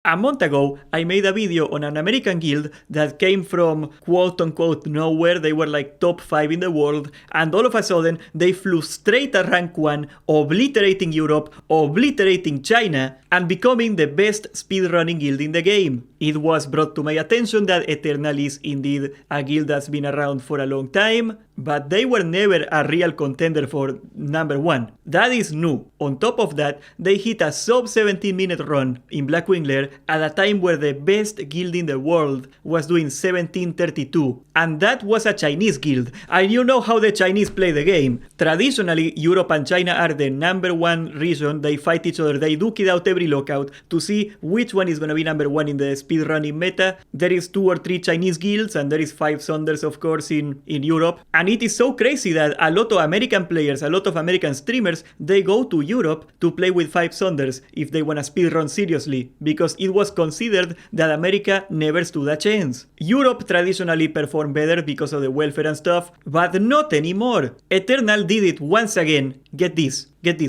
A month ago, I made a video on an American guild that came from quote-unquote nowhere. They were like top 5 in the world, and all of a sudden, they flew straight at rank 1, obliterating Europe, obliterating China, and becoming the best speedrunning guild in the game. It was brought to my attention that Eternal is indeed a guild that's been around for a long time, but they were never a real contender for number 1. That is new. On top of that, they hit a sub 17-minute run in Blackwing Lair at a time where the best guild in the world was doing 17:32. And that was a Chinese guild. And you know how the Chinese play the game. Traditionally, Europe and China are the number 1 region. They fight each other. They duke it out every lockout to see which one is going to be number 1 in the speedrunning meta. There is 2 or 3 Chinese guilds, and there is 5 Sunders, of course, in Europe. And it is so crazy that a lot of American players, a lot of American streamers, they go to Europe to play with 5 Sunders if they want to speedrun seriously, because it was considered that America never stood a chance. Europe traditionally performed better because of the welfare and stuff, but not anymore. Eternal did it once again. Get this,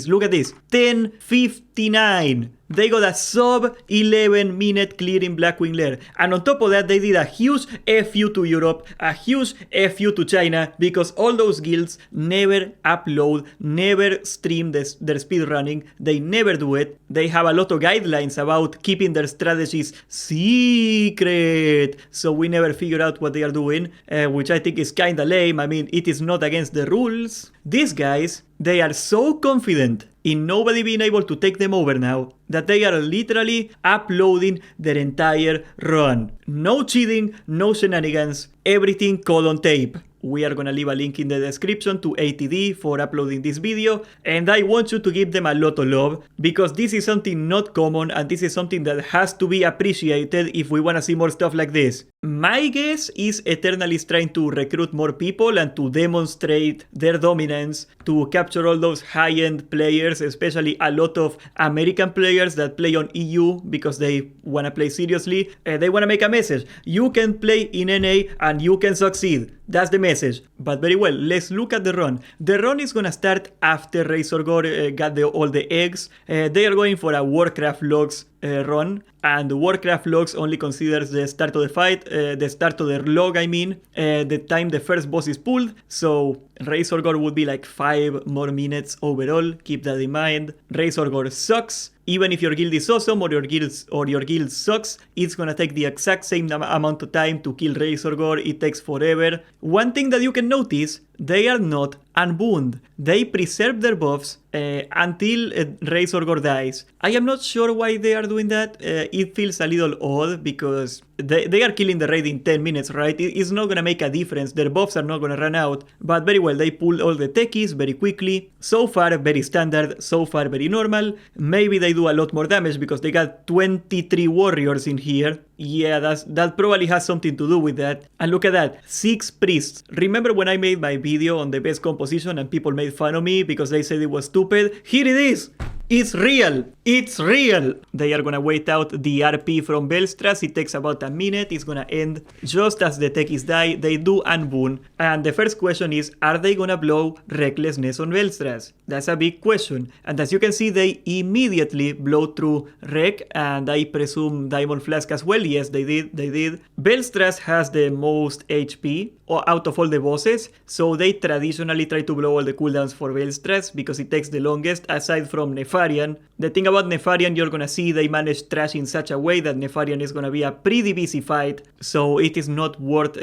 look at this. 10:59. They got a sub 11-minute clear in Blackwing Lair. And on top of that, they did a huge FU to Europe, a huge FU to China, because all those guilds never upload, never stream their speedrunning. They never do it. They have a lot of guidelines about keeping their strategies secret, so we never figure out what they are doing, which I think is kinda lame. I mean, it is not against the rules. These guys, they are so confident in nobody being able to take them over now that they are literally uploading their entire run. No cheating, no shenanigans, everything caught on tape. We are gonna leave a link in the description to ATD for uploading this video, and I want you to give them a lot of love, because this is something not common, and this is something that has to be appreciated if we wanna see more stuff like this. My guess is Eternal is trying to recruit more people and to demonstrate their dominance, to capture all those high-end players, especially a lot of American players that play on EU because they wanna play seriously. They wanna make a message. You can play in NA and you can succeed. That's the message. But very well, let's look at the run. The run is gonna start after Razorgore got all the eggs. They are going for a Warcraft logs run, and Warcraft logs only considers the start of the fight, the start of the log, I mean, the time the first boss is pulled. So Razorgore would be like 5 more minutes overall. Keep that in mind. Razorgore sucks. Even if your guild is awesome or your guild sucks, it's gonna take the exact same amount of time to kill Razorgore. It takes forever. One thing that you can notice, they are not unbound. They preserve their buffs until Razorgore dies. I am not sure why they are doing that. It feels a little odd because they are killing the raid in 10 minutes, right? It's not gonna make a difference. Their buffs are not gonna run out. But very well, they pulled all the techies very quickly. So far, very standard. So far, very normal. Maybe they do a lot more damage because they got 23 warriors in here. Yeah, that probably has something to do with that. And look at that, 6 priests. Remember when I made my video on the best composition and people made fun of me because they said it was stupid? Here it is! It's real! It's real! They are gonna wait out the RP from Velstras. It takes about a minute. It's gonna end just as the techies die. They do unboon. And the first question is, are they gonna blow Recklessness on Velstras? That's a big question. And as you can see, they immediately blow through Rec, and I presume Diamond Flask as well. Yes, they did. Velstras has the most HP out of all the bosses, so they traditionally try to blow all the cooldowns for Velstras because it takes the longest, aside from Nefarian. The thing about Nefarian, you're gonna see they manage trash in such a way that Nefarian is gonna be a pretty busy fight, so it is not worth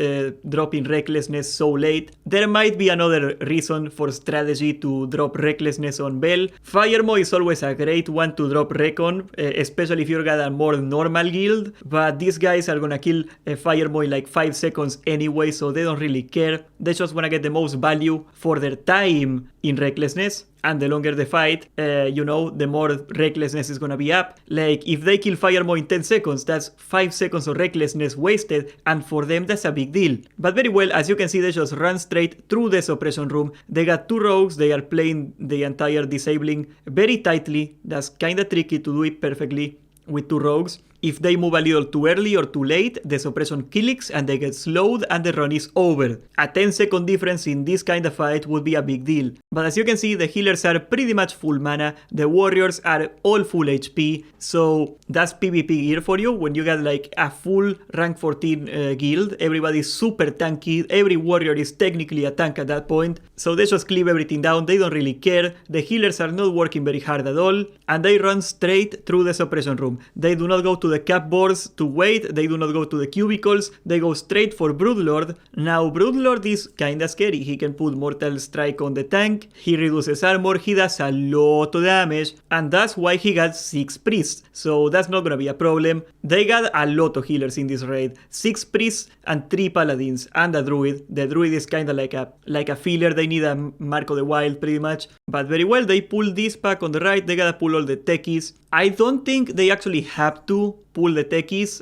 dropping Recklessness so late. There might be another reason for strategy to drop Recklessness on Bell. Firemo is always a great one to drop Recon, especially if you've got a more normal guild, but these guys are gonna kill Firemo in like 5 seconds anyway, so they don't really care. They just wanna get the most value for their time in Recklessness. And the longer the fight, you know, the more Recklessness is gonna be up. Like, if they kill Firemo in 10 seconds, that's 5 seconds of Recklessness wasted, and for them, that's a big deal. But very well, as you can see, they just run straight through the suppression room. They got 2 rogues, they are playing the entire disabling very tightly. That's kinda tricky to do it perfectly with 2 rogues. If they move a little too early or too late, the suppression clicks and they get slowed and the run is over. A 10-second difference in this kind of fight would be a big deal. But as you can see, the healers are pretty much full mana, the warriors are all full HP, so that's PvP gear for you. When you get like a full rank 14 guild, everybody's super tanky, every warrior is technically a tank at that point, so they just cleave everything down, they don't really care, the healers are not working very hard at all, and they run straight through the suppression room. They do not go to the cupboards to wait, they do not go to the cubicles, they go straight for Broodlord. Now Broodlord is kinda scary, he can put Mortal Strike on the tank, he reduces armor, he does a lot of damage, and that's why he got 6 priests, so that's not gonna be a problem. They got a lot of healers in this raid, 6 priests and 3 paladins, and a druid. The druid is kinda like a filler, they need a Mark of the Wild pretty much, but very well, they pull this pack on the right, they gotta pull all the techies. I don't think they actually have to pull the techies,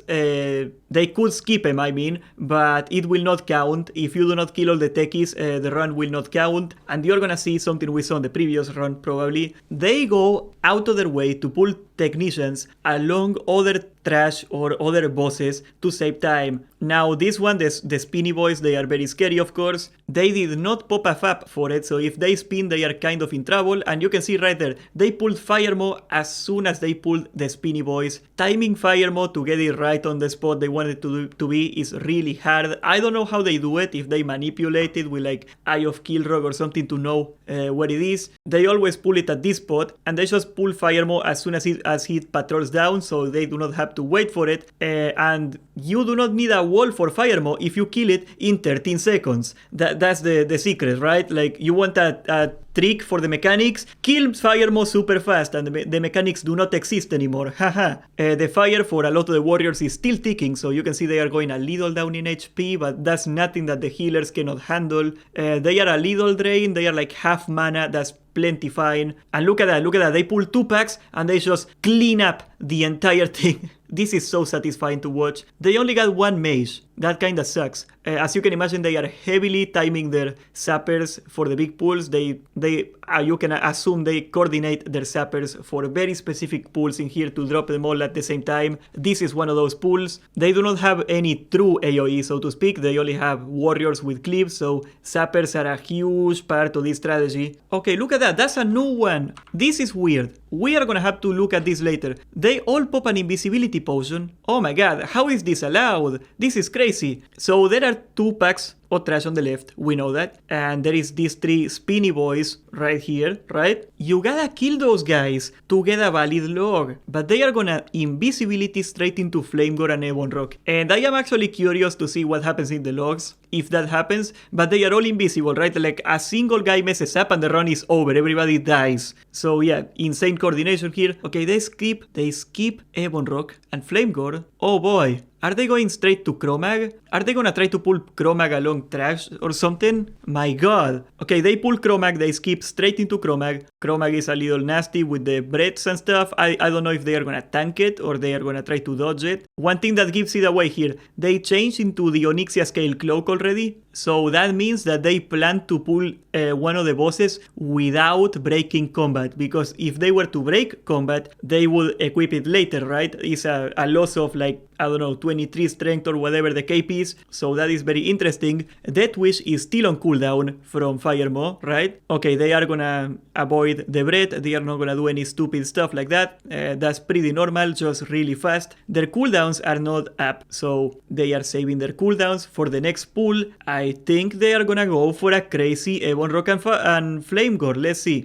they could skip them I mean, but it will not count. If you do not kill all the techies, the run will not count, and you're gonna see something we saw in the previous run probably. They go out of their way to pull technicians along other trash or other bosses to save time. Now this one, the spinny boys, they are very scary of course. They did not pop a fap for it, so if they spin they are kind of in trouble, and you can see right there, they pulled Fire Mo as soon as they pulled the spinny boys. Timing Fire Mo to get it right on the spot they wanted to be is really hard. I don't know how they do it, if they manipulate it with like Eye of Kilrog or something to know where it is. They always pull it at this spot, and they just pull Fire Mo as soon as he patrols down, so they do not have to wait for it, and you do not need a wall for Fire Mo if you kill it in 13 seconds. That's the secret, right? Like, you want a trick for the mechanics, kill Fire Mo super fast, and the mechanics do not exist anymore, haha. The fire for a lot of the warriors is still ticking, so you can see they are going a little down in HP, but that's nothing that the healers cannot handle. They are a little drained, they are like half mana, that's plenty fine. And look at that, they pull 2 packs and they just clean up the entire thing. This is so satisfying to watch. They only got 1 mage, that kinda sucks. As you can imagine, they are heavily timing their sappers for the big pulls. You can assume they coordinate their sappers for very specific pulls in here to drop them all at the same time. This is one of those pulls. They do not have any true AoE, so to speak. They only have warriors with cleaves, so sappers are a huge part of this strategy. Okay, look at that, that's a new one. This is weird. We are gonna have to look at this later. They all pop an invisibility potion. Oh my god, how is this allowed? This is crazy. So there are 2 packs of trash on the left, we know that. And there is these 3 spinny boys right here, right? You gotta kill those guys to get a valid log. But they are gonna invisibility straight into Flamegore and Ebon Rock. And I am actually curious to see what happens in the logs, if that happens. But they are all invisible, right? Like, a single guy messes up and the run is over, everybody dies. So yeah, insane coordination here. Okay, they skip Ebon Rock and Flamegore. Oh boy. Are they going straight to Chromag? Are they gonna try to pull Chromag along trash or something? My god. Okay, they pull Chromag, they skip straight into Chromag. Chromag is a little nasty with the breaths and stuff. I don't know if they are gonna tank it or they are gonna try to dodge it. One thing that gives it away here, they changed into the Onyxia Scale Cloak already. So that means that they plan to pull one of the bosses without breaking combat. Because if they were to break combat, they would equip it later, right? It's a loss of like, I don't know, 23 strength or whatever the KP is. So that is very interesting. Death Wish is still on cooldown from Fire Mo, right? Okay, they are gonna avoid the breath. They are not gonna do any stupid stuff like that. That's pretty normal, just really fast. Their cooldowns are not up, so they are saving their cooldowns for the next pull. I think they are gonna go for a crazy Ebon Rock and Flamegore.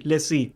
Let's see.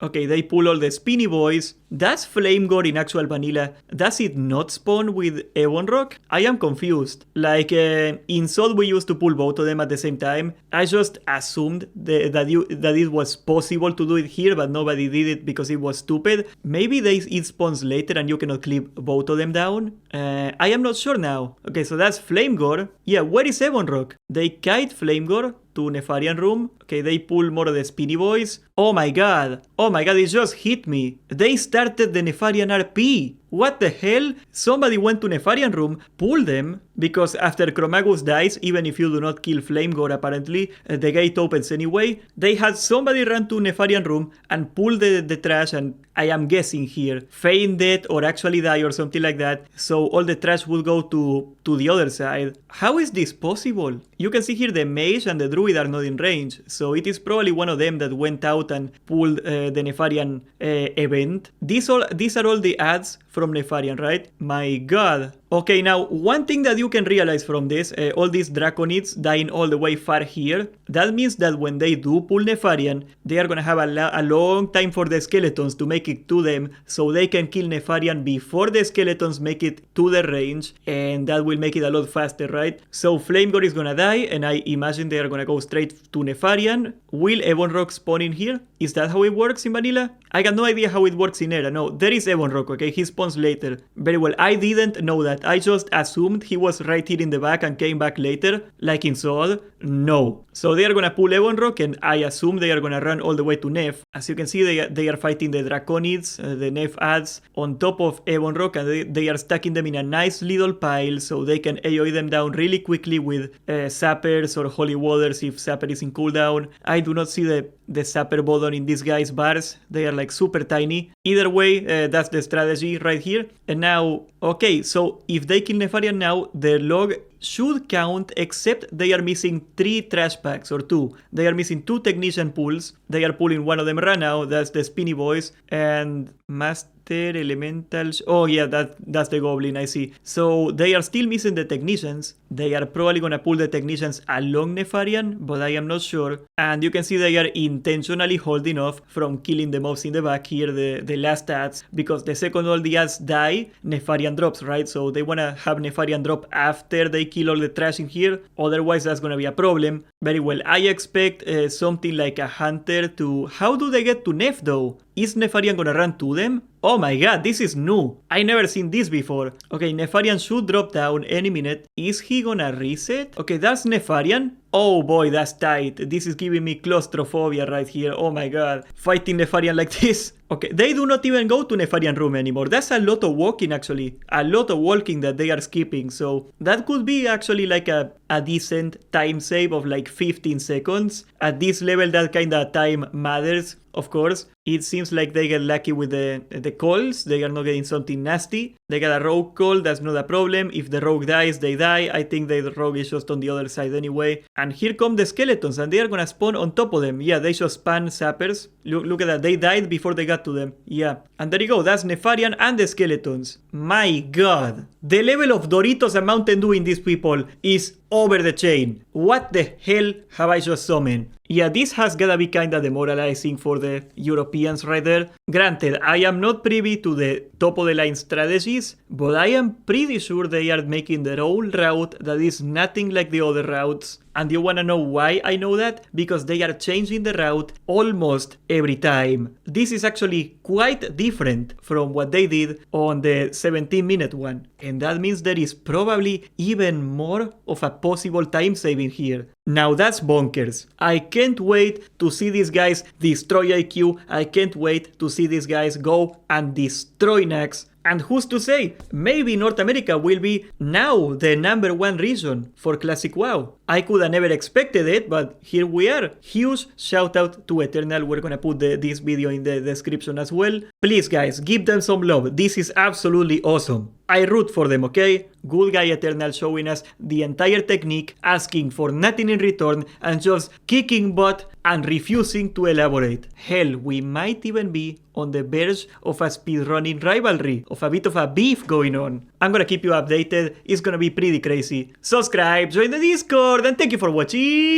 Okay, they pull all the spinny boys. Does Flamegore in actual vanilla, does it not spawn with Ebon Rock? I am confused. Like, in Sod we used to pull both of them at the same time. I just assumed that it was possible to do it here, but nobody did it because it was stupid. Maybe it spawns later and you cannot clip both of them down? I am not sure now. Okay, so that's Flamegore. Yeah, where is Ebon Rock? They kite Flamegore to Nefarian Room. Okay, they pull more of the spinny boys. Oh my god, it just hit me. They started the Nefarian RP. What the hell? Somebody went to Nefarian room, pulled them, because after Chromagus dies, even if you do not kill Flamegore apparently, the gate opens anyway. They had somebody run to Nefarian room and pull the trash, and I am guessing here, feign death or actually die or something like that, so all the trash will go to the other side. How is this possible? You can see here the mage and the druid are not in range, so it is probably one of them that went out and pulled the Nefarian event. These are all the ads from Nefarian, right? My god. Okay, now one thing that you can realize from this, all these Draconids dying all the way far here, that means that when they do pull Nefarian, they are gonna have a long time for the skeletons to make it to them, so they can kill Nefarian before the skeletons make it to the range, and that will make it a lot faster, right? So Flamegore is gonna die, and I imagine they are gonna go straight to Nefarian. Will Ebon Rock spawn in here? Is that how it works in vanilla? I got no idea how it works in Era. No, there is Ebon Rock, okay? He spawns later. Very well, I didn't know that. I just assumed he was right here in the back and came back later, like in Zod. No. So they are gonna pull Ebon Rock, and I assume they are gonna run all the way to Nef. As you can see, they are fighting the Draconids, the Nef ads, on top of Ebon Rock, and they are stacking them in a nice little pile so they can AoE them down really quickly with Sappers or Holy Waters if Sapper is in cooldown. I do not see the Sapper button in these guys' bars. They are like super tiny. Either way, that's the strategy right here. And now, okay, so if they kill Nefarian now, the log should count, except they are missing 3 trash packs or 2. They are missing 2 technician pulls. They are pulling one of them right now. That's the Spinny Boys. And Master Elemental... Oh yeah, that's the Goblin, I see. So they are still missing the technicians. They are probably gonna pull the technicians along Nefarian, but I am not sure. And you can see they are intentionally holding off from killing the mobs in the back here, the last ads, because the second all the ads die, Nefarian drops, right? So they wanna have Nefarian drop after they kill all the trash in here, otherwise that's gonna be a problem. Very well, I expect something like a hunter to... How do they get to Nef though? Is Nefarian gonna run to them? Oh my god, this is new. I never seen this before. Okay, Nefarian should drop down any minute. Is he gonna reset? Okay, that's Nefarian. Oh boy, that's tight. This is giving me claustrophobia right here. Oh my god. Fighting Nefarian like this. Okay, they do not even go to Nefarian room anymore. That's a lot of walking actually. A lot of walking that they are skipping. So that could be actually like a decent time save of like 15 seconds. At this level, that kind of time matters, of course. It seems like they get lucky with the calls. They are not getting something nasty. They got a rogue call, that's not a problem. If the rogue dies, they die. I think the rogue is just on the other side anyway. And here come the skeletons, and they are gonna spawn on top of them. Yeah, they just span Sappers. Look at that, they died before they got to them. Yeah, and there you go, that's Nefarian and the skeletons. My god. The level of Doritos and Mountain Dew in these people is over the chain. What the hell have I just summoned? Yeah, this has gotta be kinda demoralizing for the Europeans right there. Granted, I am not privy to the top of the line strategies, but I am pretty sure they are making their own route that is nothing like the other routes. And you wanna know why I know that? Because they are changing the route almost every time. This is actually quite different from what they did on the 17-minute one. And that means there is probably even more of a possible time saving here. Now that's bonkers. I can't wait to see these guys destroy IQ. I can't wait to see these guys go and destroy Nax. And who's to say, maybe North America will be now the #1 region for Classic WoW. I could have never expected it, but here we are. Huge shout out to Eternal. We're gonna put this video in the description as well. Please guys, give them some love. This is absolutely awesome. I root for them, okay? Good guy Eternal showing us the entire technique, asking for nothing in return, and just kicking butt and refusing to elaborate. Hell, we might even be on the verge of a speedrunning rivalry, of a bit of a beef going on. I'm gonna keep you updated. It's gonna be pretty crazy. Subscribe, join the Discord, and thank you for watching.